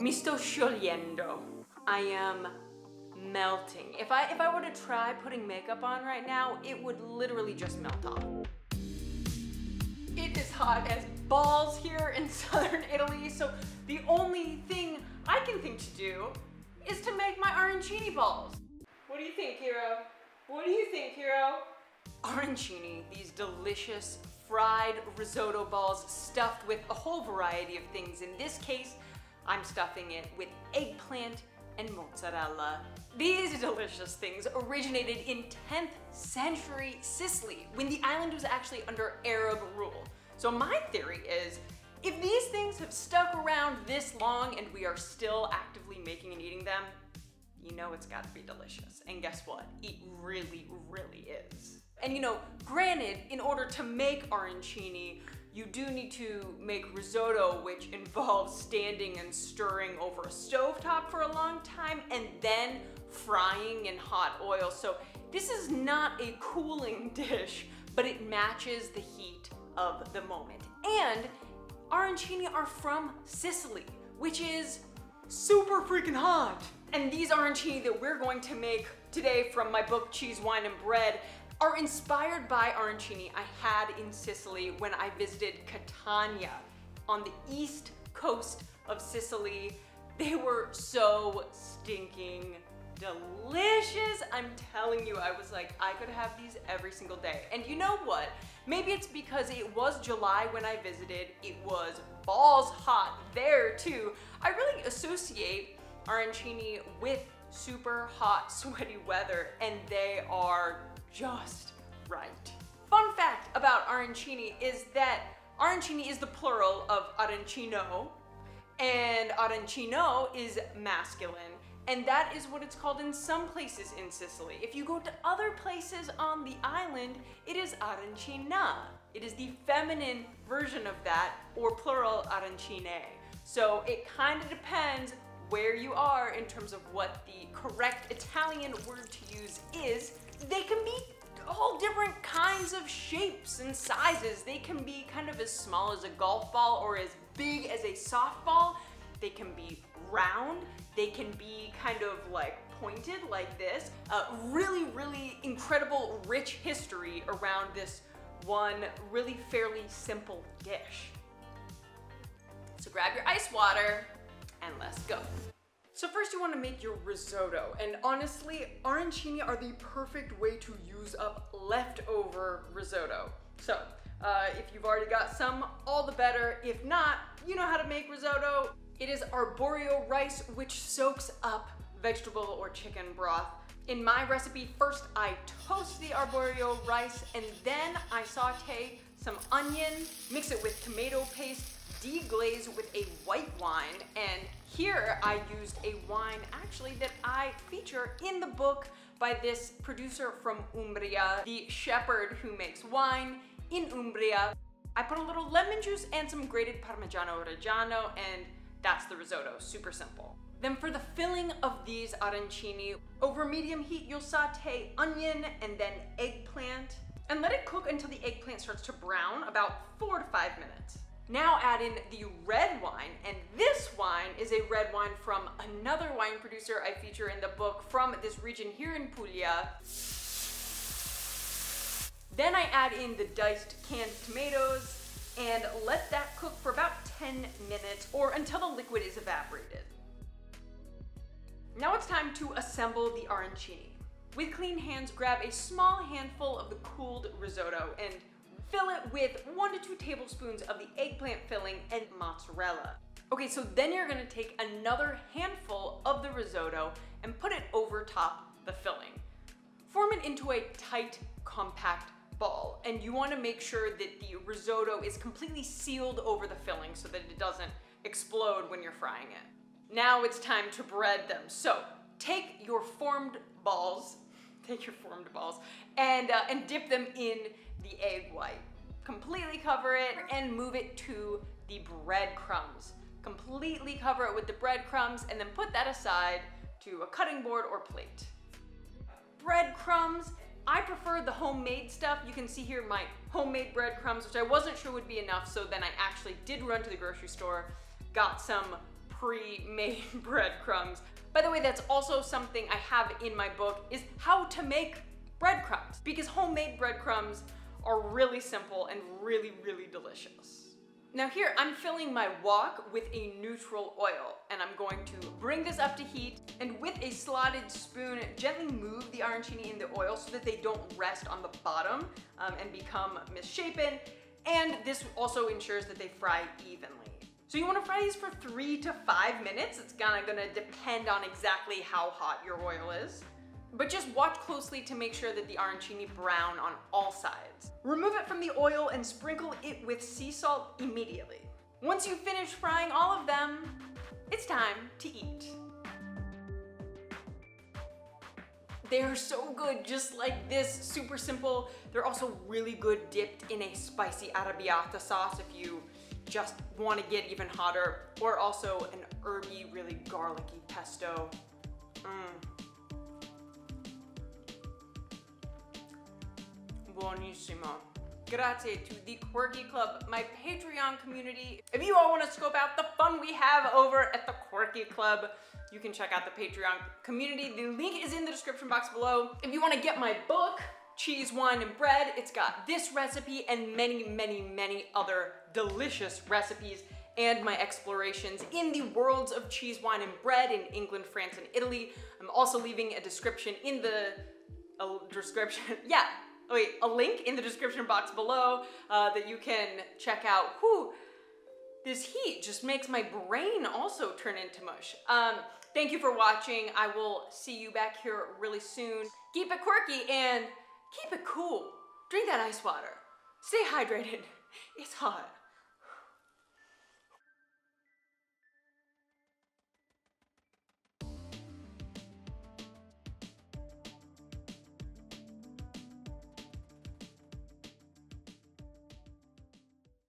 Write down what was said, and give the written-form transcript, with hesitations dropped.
Mi sto sciogliendo. I am melting. If I were to try putting makeup on right now, it would literally just melt off. It is hot as balls here in southern Italy, so the only thing I can think to do is to make my arancini balls. What do you think, hero? What do you think, hero? Arancini, these delicious fried risotto balls stuffed with a whole variety of things. In this case, I'm stuffing it with eggplant and mozzarella. These delicious things originated in 10th century Sicily, when the island was actually under Arab rule. So my theory is, if these things have stuck around this long and we are still actively making and eating them, you know it's gotta be delicious. And guess what? It really, really is. And you know, granted, in order to make arancini, you do need to make risotto, which involves standing and stirring over a stovetop for a long time and then frying in hot oil. So this is not a cooling dish, but it matches the heat of the moment. And arancini are from Sicily, which is super freaking hot. And these arancini that we're going to make today from my book, Cheese, Wine, and Bread, are inspired by arancini I had in Sicily when I visited Catania on the east coast of Sicily. They were so stinking delicious. I'm telling you, I was like, I could have these every single day. And you know what? Maybe it's because it was July when I visited. It was balls hot there too. I really associate arancini with super hot, sweaty weather, and they are just right. Fun fact about arancini is that arancini is the plural of arancino, and arancino is masculine, and that is what it's called in some places in Sicily. If you go to other places on the island, it is arancina. It is the feminine version of that, or plural arancine. So it kind of depends where you are in terms of what the correct Italian word to use is. They can be all different kinds of shapes and sizes. They can be kind of as small as a golf ball or as big as a softball. They can be round. They can be kind of like pointed like this. Really, really incredible, rich history around this one really fairly simple dish. So grab your ice water and let's go. So first you want to make your risotto, and honestly, arancini are the perfect way to use up leftover risotto. So if you've already got some, all the better. If not, you know how to make risotto. It is arborio rice, which soaks up vegetable or chicken broth. In my recipe, first I toast the arborio rice, and then I saute some onion, mix it with tomato paste, deglaze with a white wine, and here I used a wine actually that I feature in the book by this producer from Umbria, the shepherd who makes wine in Umbria. I put a little lemon juice and some grated Parmigiano Reggiano, and that's the risotto, super simple. Then for the filling of these arancini, over medium heat you'll saute onion and then eggplant, and let it cook until the eggplant starts to brown, about 4 to 5 minutes. Now add in the red wine, and this wine is a red wine from another wine producer I feature in the book from this region here in Puglia. Then I add in the diced canned tomatoes and let that cook for about 10 minutes or until the liquid is evaporated. Now it's time to assemble the arancini. With clean hands, grab a small handful of the cooled risotto and fill it with 1 to 2 tablespoons of the eggplant filling and mozzarella. Okay, so then you're gonna take another handful of the risotto and put it over top the filling. Form it into a tight, compact ball, and you wanna make sure that the risotto is completely sealed over the filling so that it doesn't explode when you're frying it. Now it's time to bread them. So take your formed balls, and dip them in the egg white. Completely cover it and move it to the breadcrumbs. Completely cover it with the breadcrumbs and then put that aside to a cutting board or plate. Breadcrumbs, I prefer the homemade stuff. You can see here my homemade breadcrumbs, which I wasn't sure would be enough, so then I actually did run to the grocery store, got some pre-made breadcrumbs. By the way, that's also something I have in my book, is how to make breadcrumbs, because homemade breadcrumbs are really simple and really, really delicious. Now here, I'm filling my wok with a neutral oil, and I'm going to bring this up to heat, and with a slotted spoon, gently move the arancini in the oil so that they don't rest on the bottom and become misshapen, and this also ensures that they fry evenly. So you want to fry these for 3 to 5 minutes. It's gonna depend on exactly how hot your oil is. But just watch closely to make sure that the arancini brown on all sides. Remove it from the oil and sprinkle it with sea salt immediately. Once you've finished frying all of them, it's time to eat. They are so good, just like this, super simple. They're also really good dipped in a spicy arrabbiata sauce if you just want to get even hotter, or also an herby, really garlicky pesto. Buonissimo. Grazie to the Quirky Club, my Patreon community. If you all want to scope out the fun we have over at the Quirky Club, you can check out the Patreon community. The link is in the description box below. If you want to get my book, Cheese, Wine, and Bread, it's got this recipe and many, many, many other delicious recipes, and my explorations in the worlds of cheese, wine, and bread in England, France, and Italy. I'm also leaving a description in the a link in the description box below that you can check out. Whew, this heat just makes my brain also turn into mush. Thank you for watching. I will see you back here really soon. Keep it quirky and keep it cool. Drink that ice water. Stay hydrated. It's hot.